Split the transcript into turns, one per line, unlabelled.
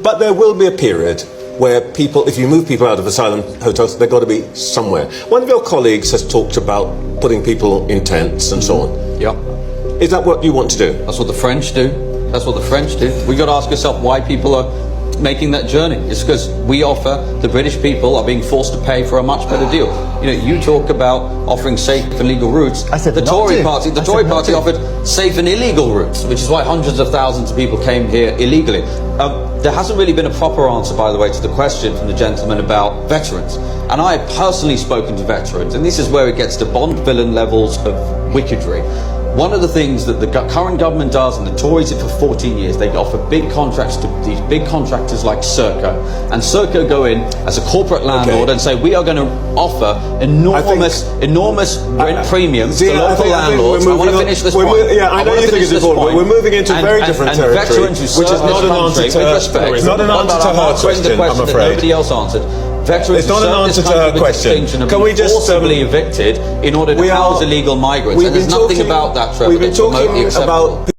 But there will be a period where people, if you move people out of asylum hotels, they've got to be somewhere. One of your colleagues has talked about putting people in tents and so on.
Yeah.
Is that what you want to do?
That's what the French do. That's what the French do. We've got to ask ourselves why people are making that journey. It's because we offer, the British people are being forced to pay for a much better deal. You know, you talk about offering safe and legal routes.
I said
the
not
Tory
to.
party, the
I
Tory
said not
party
to.
offered safe and illegal routes, which is why hundreds of thousands of people came here illegally. There hasn't really been a proper answer, by the way, to the question from the gentleman about veterans. And I have personally spoken to veterans, and this is where it gets to Bond villain levels of wickedry. One of the things that the current government does, and the Tories did for 14 years, they offer big contracts to these big contractors like Serco. And Serco go in as a corporate landlord and say, we are going to offer enormous rent premiums to local landlords. I want to finish this point.
I know you think it's important, but we're moving into very different territory,
veterans who
which is not an answer to her question. It's not an answer to her question, I'm afraid.
Nobody else answered. Veterans
It's not an answer to her question.
Can we just forcibly evicted in order to house illegal migrants? And there's nothing about that, Trevor,
We've been
that's remotely
talking
acceptable.
about